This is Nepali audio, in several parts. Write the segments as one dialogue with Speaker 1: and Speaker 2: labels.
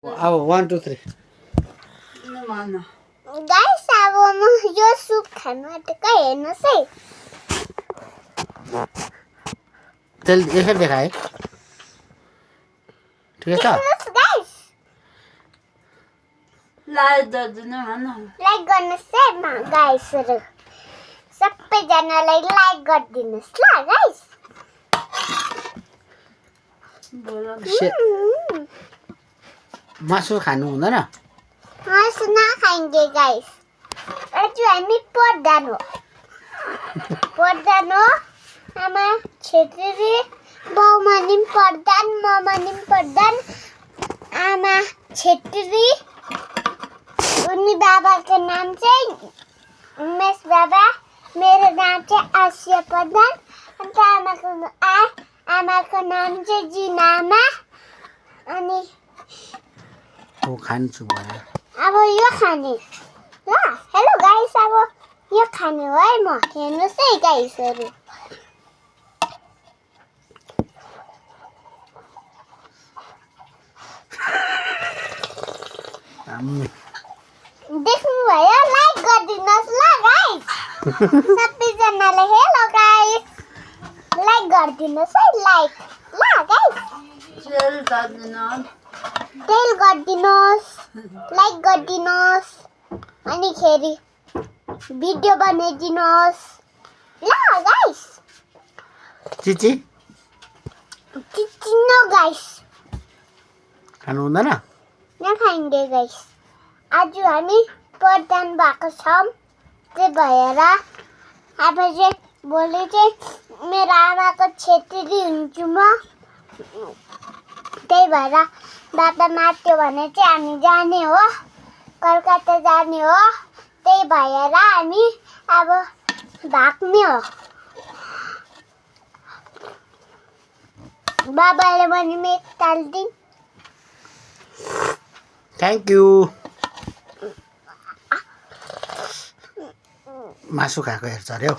Speaker 1: अब 1 2 3
Speaker 2: गाइस अब म यो सुप खानु आँटेको हेर्नुहोस् है।
Speaker 1: तेल यसरी देखाए ठिकै छ
Speaker 2: हेर्नुहोस् गाइस,
Speaker 3: लाइक गरिदिनु भन
Speaker 2: लाइक गर्नुहोस् है गाइसहरू, सबैजनालाई लाइक गरिदिनुहोस् ल गाइस।
Speaker 1: मासु खानु हुँदैन
Speaker 2: मासु नखाएंगे गाइस। आज हामी प्रधान हो, आमा छेत्री, बाउमा निम प्रधान, ममा निम प्रधान, आमा छेत्री, उनी बाबाको नाम चाहिँ उमेश बाबा, मेरो नाम चाहिँ आसिया प्रधान, अन्त आमाको नाम चाहिँ जिनामा। अनि
Speaker 1: हो खान्छु भने
Speaker 2: अब यो खाने ल। हेलो गाइस, अब यो खाने हो है म। हेर्नुहोस् है गाइसहरू, देख्नुभयो? लाइक गरिदिनुहोस् ल गाइस। सबैजनाले हेलो गाइस, लाइक गरिदिनुहोस् है, लाइक ल गाइस।
Speaker 3: सेल गरिदिनु
Speaker 2: तेल गरिदिनुहोस्, लाइक गरिदिनुहोस्, अनि खेरि भिडियो बनाइदिनुहोस् ल गाइस।
Speaker 1: चिची
Speaker 2: चिचिनो गाइस,
Speaker 1: खानु हुँदैन
Speaker 2: नखाइँगे गाइस। आज हामी प्रधान भएको छौँ, त्यही भएर अब चाहिँ भोलि चाहिँ मेरो आमाको छेत्री हुन्छु म। त्यही भएर बाबा मात्यो भने चाहिँ हामी जाने हो, कलकत्ता जाने हो। त्यही भएर हामी अब भाग्ने हो। बाबाले भने म एकताल दिन
Speaker 1: थ्याङ्क यू मासु खाएको हेर्छ अरे हौ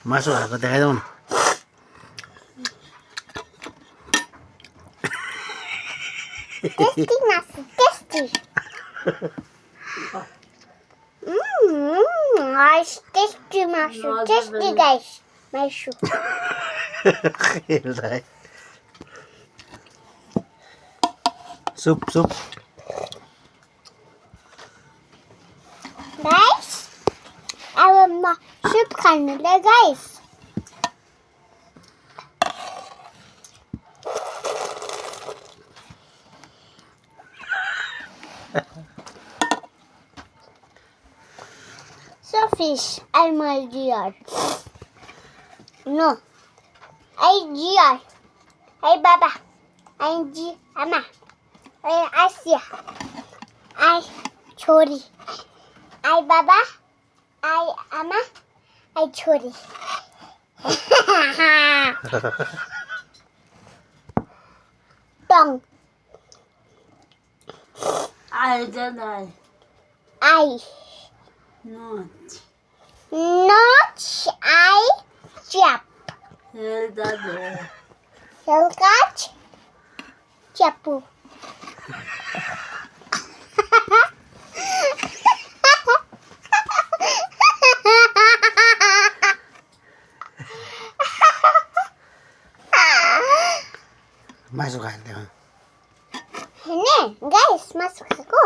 Speaker 1: मासु खाएको देखाइदेऊ न
Speaker 2: टेस्टी मासु, टेस्टी। टेस्टी मासु, टेस्टी गाइस मासु।
Speaker 1: सुप सुप
Speaker 2: गाइस अब म सुप खानुलाई guys. So fish, I'm a deer. No, I deer. Hey Baba, I G Ama, I Asia, I Chori, I Baba, I Ama, I Chori. Tongue,
Speaker 3: आइजन
Speaker 2: I.
Speaker 3: Notch
Speaker 2: Notch, I chap.
Speaker 3: सेल दे
Speaker 2: Shell catch, chapu.
Speaker 1: मासु खाइदियो
Speaker 2: Ini guys, masuk aku.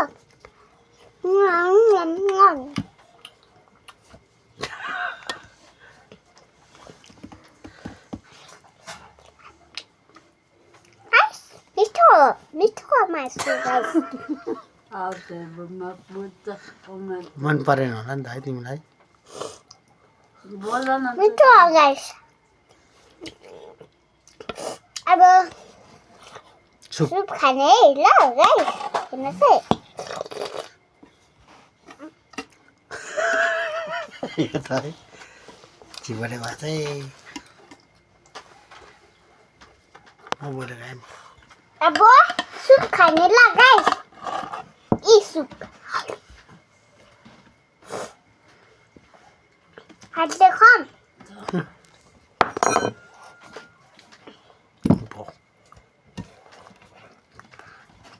Speaker 2: Guys, itu masuk guys.
Speaker 3: आउटे बुमा पुत ओमे
Speaker 1: मन परेन होला नि त है तिमीलाई
Speaker 3: बोल न
Speaker 2: Itu guys. अब
Speaker 1: सुप
Speaker 2: सुप खाने है ल गाइस। हेर्नुहोस् है।
Speaker 1: यो त है चिबले भए चाहिँ म बोलेर आएँ
Speaker 2: अब सुप खाने ल गाइस। यी सुप खाद्य खाम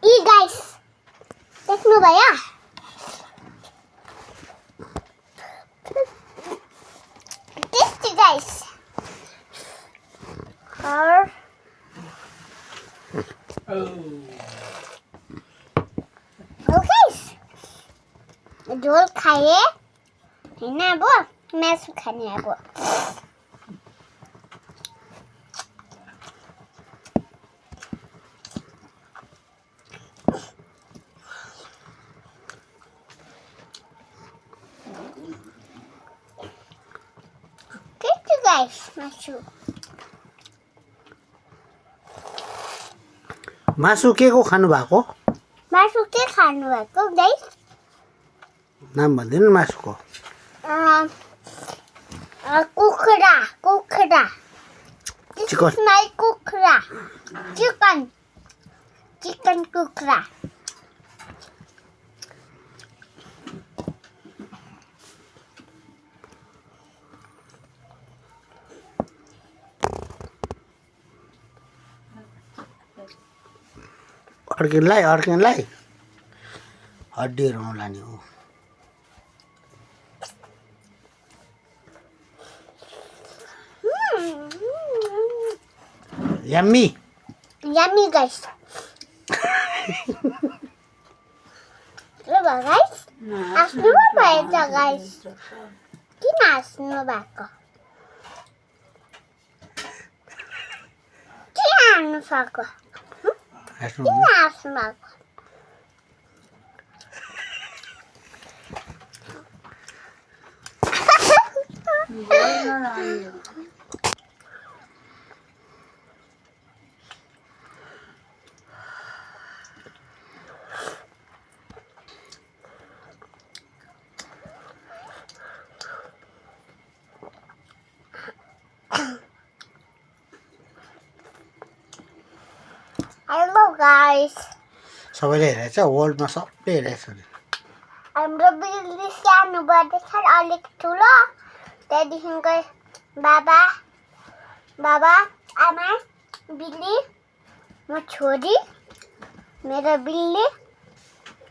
Speaker 2: यी गाइस देख्नु भयो टेस्टी गाइस और गाइस झोल खाए हैन अब मासु खाने अब guys, मासु
Speaker 1: मासु के को खानु भएको
Speaker 2: मासु के खानु भएको गाइस
Speaker 1: नाम भन्दिनु मासुको
Speaker 2: कुखुरा कुखुरा
Speaker 1: चिकन
Speaker 2: माई कुखुरा चिकन चिकन कुखुरा
Speaker 1: अर्किनलाई हड्डीहरू लाने हो यम्मी
Speaker 2: यम्मी गाइस ल गाइस आफ्नो भएछ गाइस किन हाँस्नु भएको किन हाँस्नु भएको किन हाँस्नु भएको हेलो गाइस
Speaker 1: सबैले हेरेछ वर्ल्डमा सबले हेरेछ
Speaker 2: हाम्रो बिल्ली सानो बढ्दैछ अलिक ठुलो त्यहाँदेखिको बाबा आमा बिल्ली म छोरी मेरो बिल्ली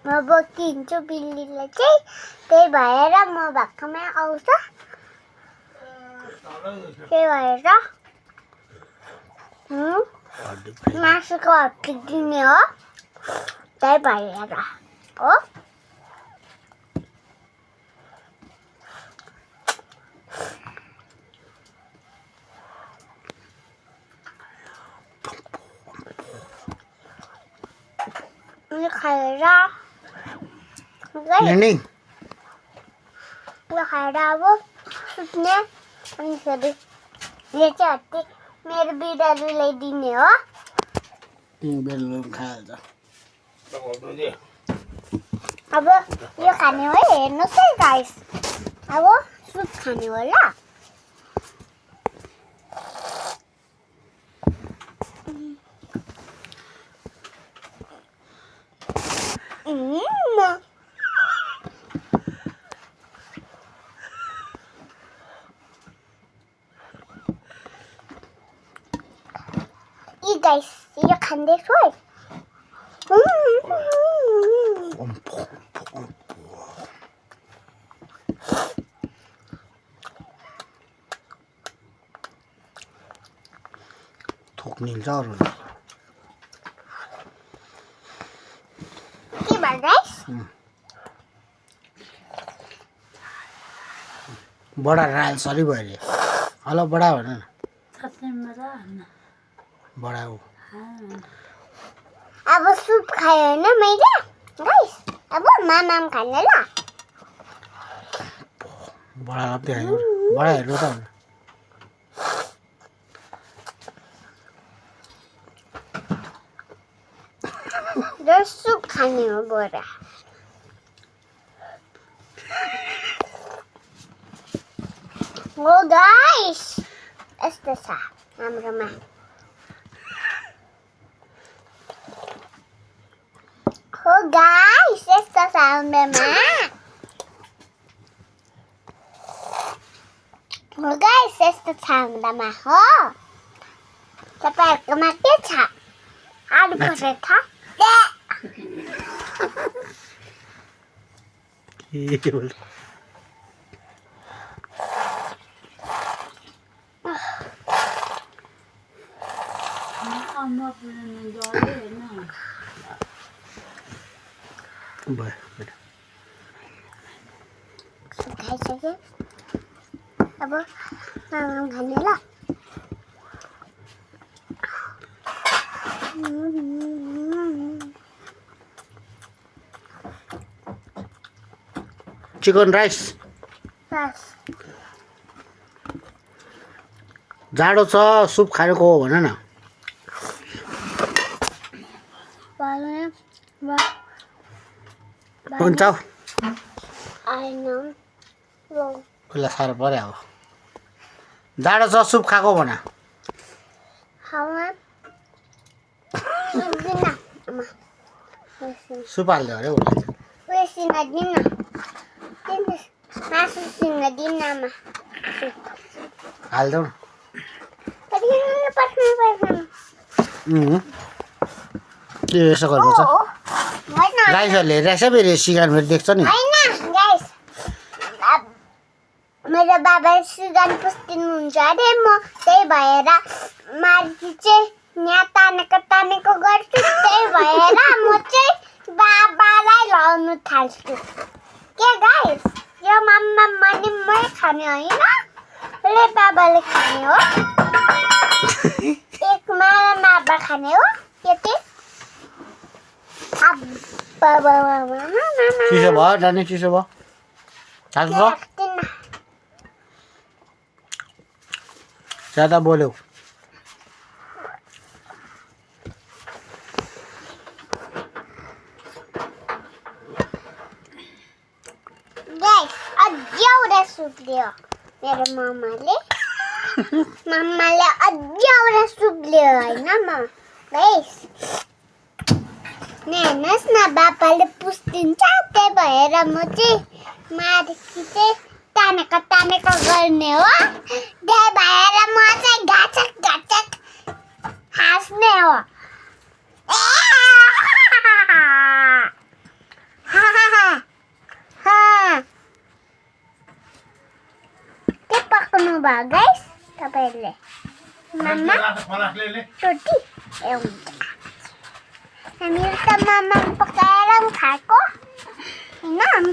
Speaker 2: म बोकिन्छु बिल्लीलाई चाहिँ त्यही भएर म भएकोमा आउँछ त्यही भएर मासुको हड्डी दिने हो त्यही भएर हो खाएर अब सुत्ने अनि फेरि यो चाहिँ हत्ती मेरो बिरालोलाई दिने हो अब यो खाने हो हेर्नुहोस् है गाइस अब सुप खाने हो ल guys, you can this way.
Speaker 1: थोक्ने जरो
Speaker 2: के भन्दैस
Speaker 1: बडा राल सरी भयो रे हेलो बडा भन न बडा हो
Speaker 2: अब सुप खायो हैन मैले गाइस अब मामाम खाने ल
Speaker 1: बडा लप्दै खायो बडा हेर्नु त
Speaker 2: र सुप खाने हो बडा हो गाइस यस्तो छ हाम्रोमा हो गाइस यस्तो छ हाम्रोमा हो गाइस यस्तो छ हाम्रोमा हो तपाईँहरूकोमा के छ आलु पराठा
Speaker 1: के बोल
Speaker 3: आमा पुरानो गयो होइन
Speaker 1: भयो बेटा
Speaker 2: खाइसक्यो अब मामा खाने ल
Speaker 1: चिकन राइस
Speaker 2: बस
Speaker 1: जाडो छ सुप खाएको हो भन न हुन्छ उसलाई साह्रो पऱ्यो अब जाडो छ सुप खाएको भन सुप हालिदियो अरे उसलाई हालिदेऊ न के यसो गर्नुपर्छ गाइसहरूले हेरिरहेछ फेरि सिगान फेरि देख्छ नि
Speaker 2: मेरो बाबा सिगान पुस्दिनुहुन्छ अरे म त्यही भएर मार्गी चाहिँ यहाँ तानेको गर्छु त्यही भएर म चाहिँ बाबालाई लाउनु थाल्छु के गाइस यो मम्मा पनि मै खाने होइन ले बाबाले खाने हो एक बाबा खाने हो के
Speaker 1: चिसो भयो नानी चिसो भयो हाल्छ ज्यादा बोल्यौ
Speaker 2: अझ्याउरा सुप लियो मेरो मामाले अझ्याउरा सुप लियो होइन म गाइस हेर्नुहोस् न बाबाले पुस्दिन्छ त्यही भएर म चाहिँ मार्गी चाहिँ तानेको गर्ने हो त्यही भएर म चाहिँ घाचक हाँस्ने हो के पकाउनु भयो गाइस तपाईँहरूले मामा रोटी ए हुन्छ हामीहरू त मामा पकाएर पनि खाएको होइन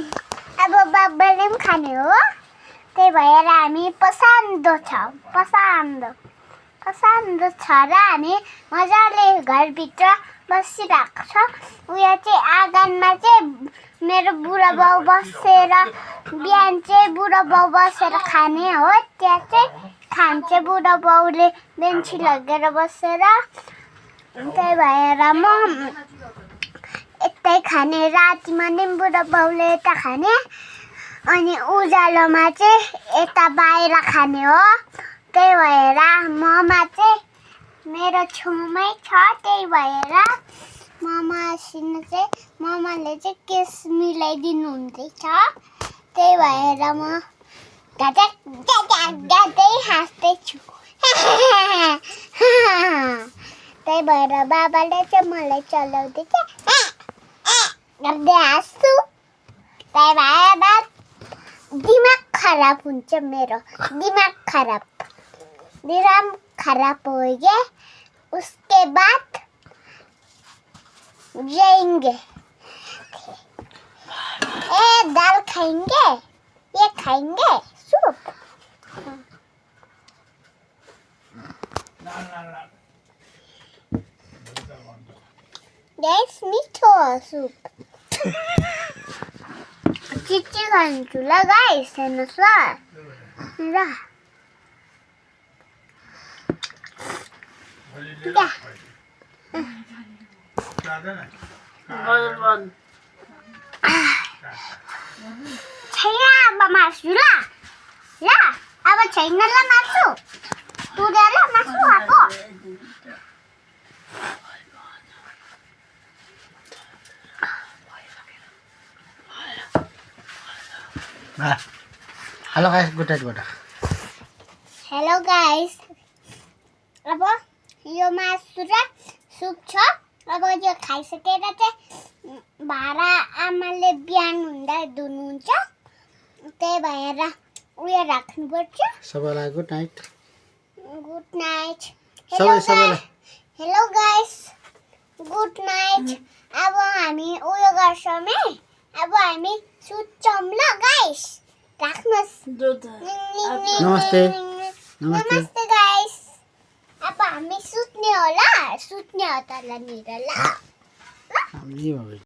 Speaker 2: अब बाबाले पनि खाने हो त्यही भएर हामी पसन्दो छ र हामी मजाले घरभित्र बसिरहेको छ उयो चाहिँ आँगनमा चाहिँ मेरो बुढा बाउ बसेर बिहान चाहिँ बुढा बाउ बसेर खाने हो त्यहाँ चाहिँ खान्छ बुढा बाउले बेन्ची लगेर बसेर त्यही भएर म यतै खाने रातिमा नि बुढा बाउले यता खाने अनि उज्यालोमा चाहिँ यता बाहिर खाने हो त्यही भएर ममा चाहिँ मेरो छेउमै छ त्यही भएर ममाले चाहिँ केस मिलाइदिनु हुँदैछ त्यही भएर म गाँदै हाँस्दैछु त्यही भएर बाबाले चाहिँ मलाई चलाउँदैछ गर्दै हाँस्छु त्यही भएर दिमाग खराब हुन्छ मेरो दिमाग खराब हो गया उसके बाद जाएंगे दाल खाएंगे ये खाएंगे सूप गैस मिठो सूप चिच्ची खान्छु ल गाइस हेर्नुहोस् ल छैन अब मासु ल अब छैन ल मासु तुरेर मासु खाएको
Speaker 1: hello guys good night
Speaker 2: hello guys अब यो मासु र सुप छ अब यो खाइसकेर चाहिँ भाँडा आमाले बिहान हुँदा धुनुहुन्छ त्यही भएर उयो राख्नुपर्छ
Speaker 1: सबैलाई गुड नाइट
Speaker 2: गुड नाइट
Speaker 1: सबैलाई
Speaker 2: हेलो गाइस गुड नाइट अब हामी उयो गर्छौँ है अब हामी सुत्छौँ ल गाइस राख्नुहोस्
Speaker 1: नमस्ते
Speaker 2: नमस्ते गाइस अब हामी सुत्ने हो तलनिर ल
Speaker 1: हामी